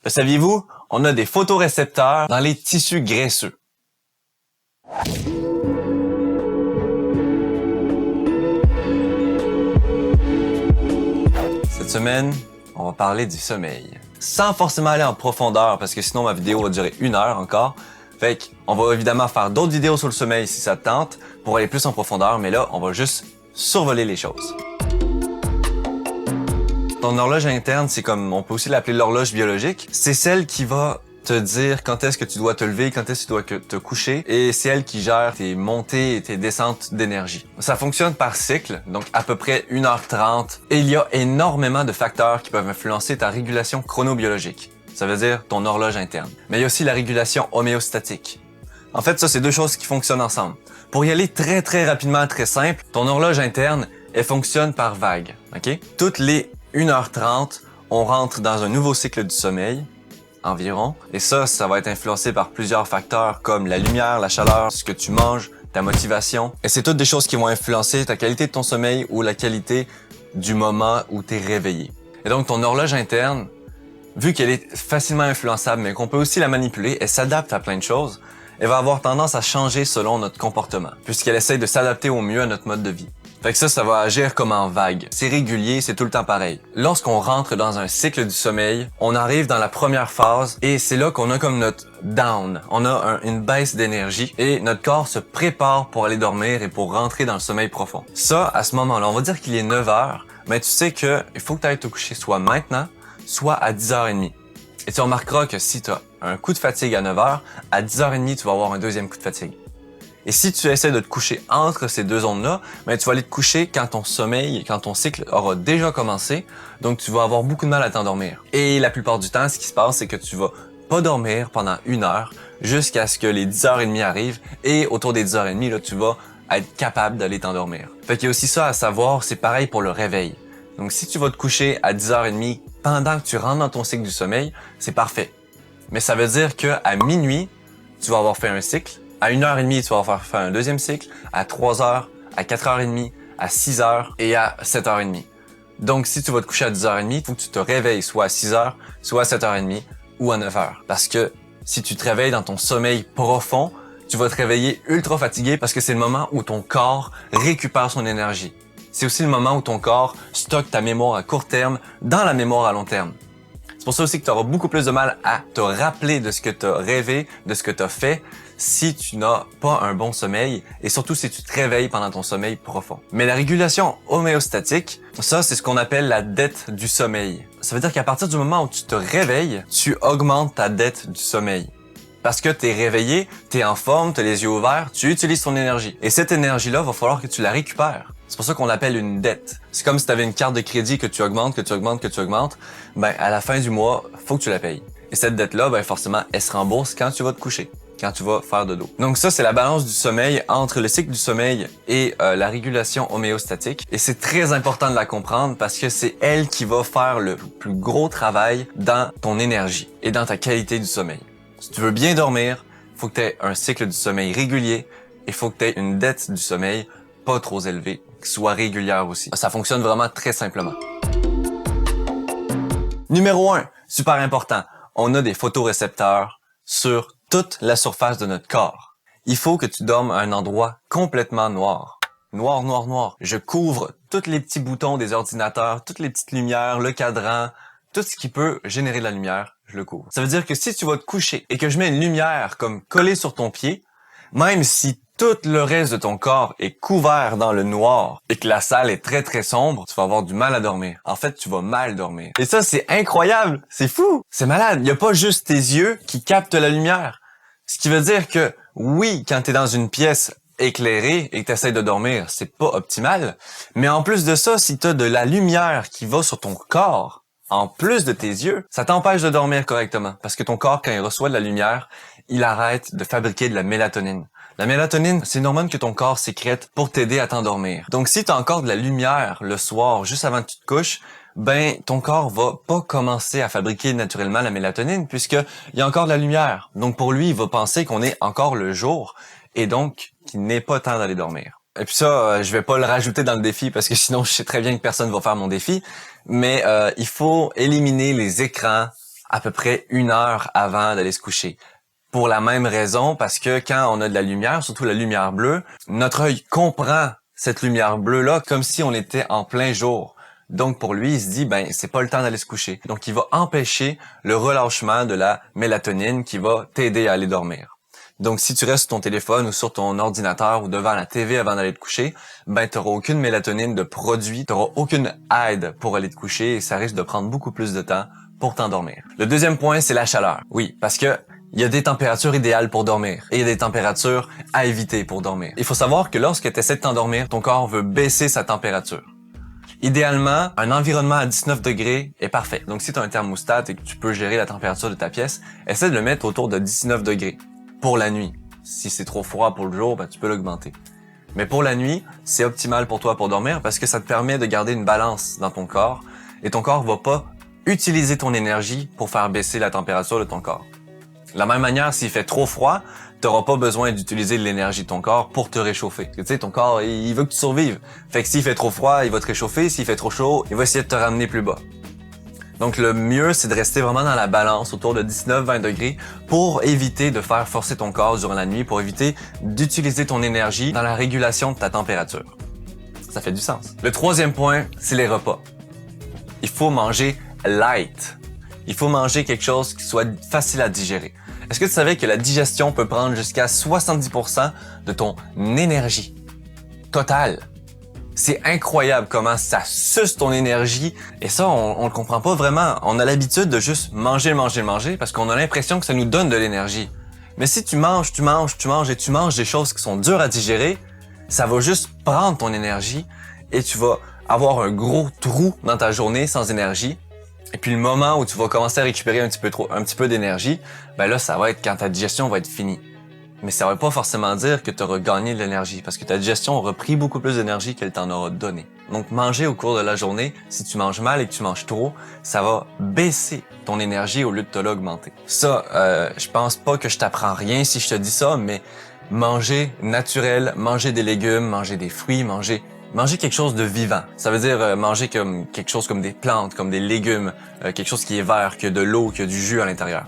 Le saviez-vous? On a des photorécepteurs dans les tissus graisseux. Cette semaine, on va parler du sommeil. Sans forcément aller en profondeur, parce que sinon ma vidéo va durer 1 heure encore. Fait qu'on va évidemment faire d'autres vidéos sur le sommeil si ça te tente, pour aller plus en profondeur, mais là, on va juste survoler les choses. Ton horloge interne, c'est comme, on peut aussi l'appeler l'horloge biologique. C'est celle qui va te dire quand est-ce que tu dois te lever, quand est-ce que tu dois te coucher, et c'est elle qui gère tes montées et tes descentes d'énergie. Ça fonctionne par cycle, donc à peu près 1h30, et il y a énormément de facteurs qui peuvent influencer ta régulation chronobiologique. Ça veut dire ton horloge interne. Mais il y a aussi la régulation homéostatique. En fait, ça, c'est deux choses qui fonctionnent ensemble. Pour y aller très rapidement, très simple, ton horloge interne, elle fonctionne par vague, ok? Toutes les 1h30, on rentre dans un nouveau cycle du sommeil, environ. Et ça va être influencé par plusieurs facteurs comme la lumière, la chaleur, ce que tu manges, ta motivation. Et c'est toutes des choses qui vont influencer ta qualité de ton sommeil ou la qualité du moment où tu es réveillé. Et donc, ton horloge interne, vu qu'elle est facilement influençable, mais qu'on peut aussi la manipuler, elle s'adapte à plein de choses, elle va avoir tendance à changer selon notre comportement, puisqu'elle essaye de s'adapter au mieux à notre mode de vie. Fait que ça va agir comme en vague. C'est régulier, c'est tout le temps pareil. Lorsqu'on rentre dans un cycle du sommeil, on arrive dans la première phase et c'est là qu'on a comme notre down. On a une baisse d'énergie et notre corps se prépare pour aller dormir et pour rentrer dans le sommeil profond. Ça, à ce moment-là, on va dire qu'il est 9 heures, mais tu sais que il faut que tu ailles te coucher soit maintenant, soit à 10h30. Et tu remarqueras que si tu as un coup de fatigue à 9 heures, à 10h30, tu vas avoir un deuxième coup de fatigue. Et si tu essaies de te coucher entre ces deux zones-là, ben tu vas aller te coucher quand ton sommeil, quand ton cycle aura déjà commencé, donc tu vas avoir beaucoup de mal à t'endormir. Et la plupart du temps, ce qui se passe, c'est que tu vas pas dormir pendant 1 heure jusqu'à ce que les 10h30 arrivent et autour des 10h30, là, tu vas être capable d'aller t'endormir. Fait qu'il y a aussi ça à savoir, c'est pareil pour le réveil. Donc si tu vas te coucher à 10h30 pendant que tu rentres dans ton cycle du sommeil, c'est parfait. Mais ça veut dire que à minuit, tu vas avoir fait un cycle. À 1h30, tu vas avoir fait un deuxième cycle, à 3h, à 4h30, à 6h et à 7h30. Donc, si tu vas te coucher à 10h30, il faut que tu te réveilles soit à 6h, soit à 7h30 ou à 9h. Parce que si tu te réveilles dans ton sommeil profond, tu vas te réveiller ultra fatigué parce que c'est le moment où ton corps récupère son énergie. C'est aussi le moment où ton corps stocke ta mémoire à court terme dans la mémoire à long terme. C'est pour ça aussi que tu auras beaucoup plus de mal à te rappeler de ce que tu as rêvé, de ce que tu as fait, si tu n'as pas un bon sommeil et surtout si tu te réveilles pendant ton sommeil profond. Mais la régulation homéostatique, ça c'est ce qu'on appelle la dette du sommeil. Ça veut dire qu'à partir du moment où tu te réveilles, tu augmentes ta dette du sommeil. Parce que t'es réveillé, t'es en forme, t'as les yeux ouverts, tu utilises ton énergie. Et cette énergie-là, va falloir que tu la récupères. C'est pour ça qu'on l'appelle une dette. C'est comme si tu avais une carte de crédit que tu augmentes, ben à la fin du mois, faut que tu la payes. Et cette dette-là, ben forcément, elle se rembourse quand tu vas te coucher, quand tu vas faire dodo. Donc ça, c'est la balance du sommeil entre le cycle du sommeil et la régulation homéostatique. Et c'est très important de la comprendre parce que c'est elle qui va faire le plus gros travail dans ton énergie et dans ta qualité du sommeil. Si tu veux bien dormir, faut que tu aies un cycle du sommeil régulier et faut que tu aies une dette du sommeil pas trop élevée, qui soit régulière aussi. Ça fonctionne vraiment très simplement. Numéro 1, super important, on a des photorécepteurs sur toute la surface de notre corps. Il faut que tu dormes à un endroit complètement noir. Noir. Je couvre tous les petits boutons des ordinateurs, toutes les petites lumières, le cadran, tout ce qui peut générer de la lumière, je le couvre. Ça veut dire que si tu vas te coucher et que je mets une lumière comme collée sur ton pied, même si tout le reste de ton corps est couvert dans le noir et que la salle est très sombre, tu vas avoir du mal à dormir. En fait, tu vas mal dormir. Et ça, c'est incroyable. C'est fou. C'est malade. Il n'y a pas juste tes yeux qui captent la lumière. Ce qui veut dire que, oui, quand tu es dans une pièce éclairée et que tu essaies de dormir, c'est pas optimal. Mais en plus de ça, si tu as de la lumière qui va sur ton corps, en plus de tes yeux, ça t'empêche de dormir correctement. Parce que ton corps, quand il reçoit de la lumière, il arrête de fabriquer de la mélatonine. La mélatonine, c'est une hormone que ton corps sécrète pour t'aider à t'endormir. Donc si tu as encore de la lumière le soir, juste avant que tu te couches, ben ton corps va pas commencer à fabriquer naturellement la mélatonine puisque il y a encore de la lumière. Donc pour lui, il va penser qu'on est encore le jour et donc qu'il n'est pas temps d'aller dormir. Et puis ça, je vais pas le rajouter dans le défi parce que sinon je sais très bien que personne va faire mon défi. Mais il faut éliminer les écrans à peu près 1 heure avant d'aller se coucher. Pour la même raison, parce que quand on a de la lumière, surtout la lumière bleue, notre œil comprend cette lumière bleue-là comme si on était en plein jour. Donc pour lui, il se dit, c'est pas le temps d'aller se coucher. Donc il va empêcher le relâchement de la mélatonine qui va t'aider à aller dormir. Donc si tu restes sur ton téléphone ou sur ton ordinateur ou devant la TV avant d'aller te coucher, t'auras aucune mélatonine de produit, t'auras aucune aide pour aller te coucher et ça risque de prendre beaucoup plus de temps pour t'endormir. Le deuxième point, c'est la chaleur. Oui, parce que il y a des températures idéales pour dormir et il y a des températures à éviter pour dormir. Il faut savoir que lorsque tu essaies de t'endormir, ton corps veut baisser sa température. Idéalement, un environnement à 19 degrés est parfait. Donc si tu as un thermostat et que tu peux gérer la température de ta pièce, essaie de le mettre autour de 19 degrés pour la nuit. Si c'est trop froid pour le jour, tu peux l'augmenter. Mais pour la nuit, c'est optimal pour toi pour dormir parce que ça te permet de garder une balance dans ton corps et ton corps va pas utiliser ton énergie pour faire baisser la température de ton corps. De la même manière, s'il fait trop froid, tu n'auras pas besoin d'utiliser l'énergie de ton corps pour te réchauffer. Parce que, tu sais, ton corps, il veut que tu survives. Fait que s'il fait trop froid, il va te réchauffer. S'il fait trop chaud, il va essayer de te ramener plus bas. Donc le mieux, c'est de rester vraiment dans la balance autour de 19-20 degrés pour éviter de faire forcer ton corps durant la nuit, pour éviter d'utiliser ton énergie dans la régulation de ta température. Ça fait du sens. Le troisième point, c'est les repas. Il faut manger light. Il faut manger quelque chose qui soit facile à digérer. Est-ce que tu savais que la digestion peut prendre jusqu'à 70% de ton énergie totale? C'est incroyable comment ça suce ton énergie et ça, on le comprend pas vraiment. On a l'habitude de juste manger parce qu'on a l'impression que ça nous donne de l'énergie. Mais si tu manges des choses qui sont dures à digérer, ça va juste prendre ton énergie et tu vas avoir un gros trou dans ta journée sans énergie. Et puis le moment où tu vas commencer à récupérer un petit peu d'énergie, là, ça va être quand ta digestion va être finie. Mais ça va pas forcément dire que tu auras gagné de l'énergie, parce que ta digestion aura pris beaucoup plus d'énergie qu'elle t'en aura donné. Donc manger au cours de la journée, si tu manges mal et que tu manges trop, ça va baisser ton énergie au lieu de te l'augmenter. Ça, je pense pas que je t'apprends rien si je te dis ça, mais manger naturel, manger des légumes, manger des fruits, manger quelque chose de vivant. Ça veut dire manger comme quelque chose comme des plantes, comme des légumes, quelque chose qui est vert, qui a de l'eau, qui a du jus à l'intérieur.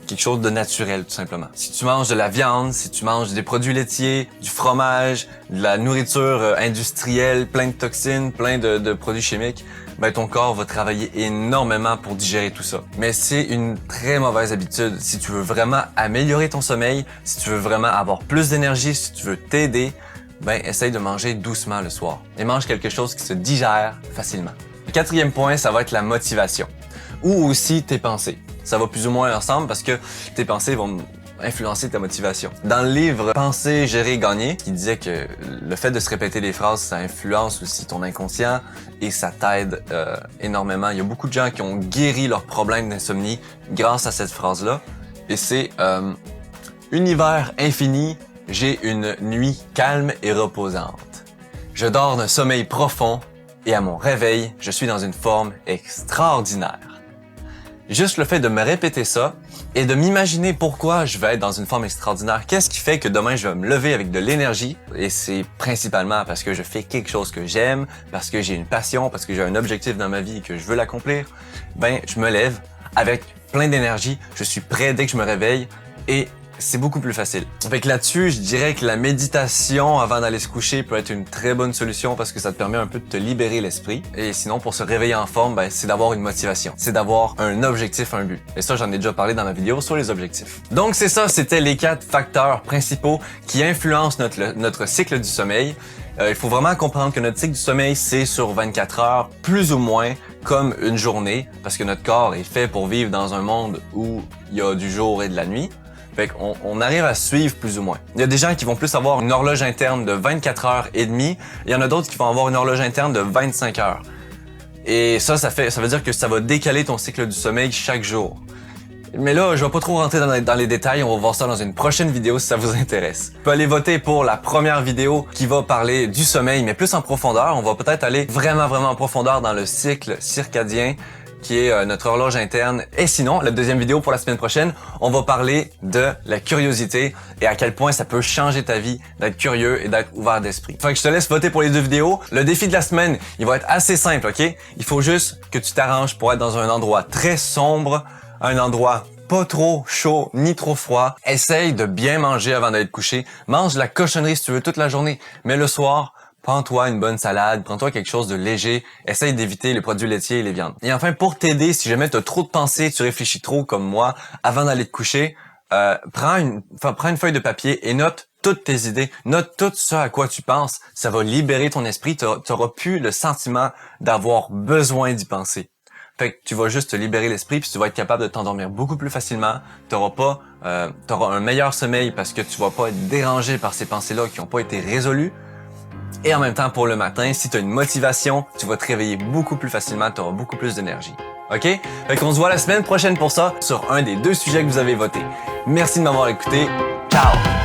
Quelque chose de naturel, tout simplement. Si tu manges de la viande, si tu manges des produits laitiers, du fromage, de la nourriture industrielle, plein de toxines, plein de produits chimiques, ton corps va travailler énormément pour digérer tout ça. Mais c'est une très mauvaise habitude. Si tu veux vraiment améliorer ton sommeil, si tu veux vraiment avoir plus d'énergie, si tu veux t'aider, essaye de manger doucement le soir et mange quelque chose qui se digère facilement. Le quatrième point, ça va être la motivation ou aussi tes pensées. Ça va plus ou moins ensemble parce que tes pensées vont influencer ta motivation. Dans le livre Penser, gérer, gagner, qui disait que le fait de se répéter des phrases, ça influence aussi ton inconscient et ça t'aide énormément. Il y a beaucoup de gens qui ont guéri leurs problèmes d'insomnie grâce à cette phrase-là. Et c'est univers infini, j'ai une nuit calme et reposante. Je dors d'un sommeil profond et à mon réveil, je suis dans une forme extraordinaire. Juste le fait de me répéter ça et de m'imaginer pourquoi je vais être dans une forme extraordinaire, qu'est-ce qui fait que demain je vais me lever avec de l'énergie, et c'est principalement parce que je fais quelque chose que j'aime, parce que j'ai une passion, parce que j'ai un objectif dans ma vie et que je veux l'accomplir, je me lève avec plein d'énergie, je suis prêt dès que je me réveille et c'est beaucoup plus facile. Fait que là-dessus, je dirais que la méditation avant d'aller se coucher peut être une très bonne solution parce que ça te permet un peu de te libérer l'esprit. Et sinon, pour se réveiller en forme, c'est d'avoir une motivation. C'est d'avoir un objectif, un but. Et ça, j'en ai déjà parlé dans ma vidéo sur les objectifs. Donc c'est ça, c'était les 4 facteurs principaux qui influencent notre cycle du sommeil. Il faut vraiment comprendre que notre cycle du sommeil, c'est sur 24 heures, plus ou moins comme une journée, parce que notre corps est fait pour vivre dans un monde où il y a du jour et de la nuit. Fait qu'on arrive à suivre plus ou moins. Il y a des gens qui vont plus avoir une horloge interne de 24 heures et demie. Il y en a d'autres qui vont avoir une horloge interne de 25 heures. Et ça veut dire que ça va décaler ton cycle du sommeil chaque jour. Mais là, je vais pas trop rentrer dans les détails. On va voir ça dans une prochaine vidéo si ça vous intéresse. Vous pouvez aller voter pour la première vidéo qui va parler du sommeil, mais plus en profondeur. On va peut-être aller vraiment en profondeur dans le cycle circadien, qui est notre horloge interne. Et sinon, la deuxième vidéo pour la semaine prochaine, on va parler de la curiosité et à quel point ça peut changer ta vie d'être curieux et d'être ouvert d'esprit. Fait que je te laisse voter pour les 2 vidéos. Le défi de la semaine, il va être assez simple, ok? Il faut juste que tu t'arranges pour être dans un endroit très sombre, un endroit pas trop chaud ni trop froid. Essaye de bien manger avant d'aller te coucher. Mange de la cochonnerie si tu veux toute la journée, mais le soir, prends-toi une bonne salade, prends-toi quelque chose de léger. Essaye d'éviter les produits laitiers et les viandes. Et enfin, pour t'aider, si jamais tu as trop de pensées, tu réfléchis trop comme moi avant d'aller te coucher, prends une feuille de papier et note toutes tes idées, note tout ce à quoi tu penses. Ça va libérer ton esprit. Tu n'auras plus le sentiment d'avoir besoin d'y penser. Fait que tu vas juste te libérer l'esprit puis tu vas être capable de t'endormir beaucoup plus facilement. T'auras un meilleur sommeil parce que tu vas pas être dérangé par ces pensées-là qui n'ont pas été résolues. Et en même temps, pour le matin, si tu as une motivation, tu vas te réveiller beaucoup plus facilement, tu auras beaucoup plus d'énergie. OK? Fait qu'on se voit la semaine prochaine pour ça, sur un des 2 sujets que vous avez votés. Merci de m'avoir écouté. Ciao!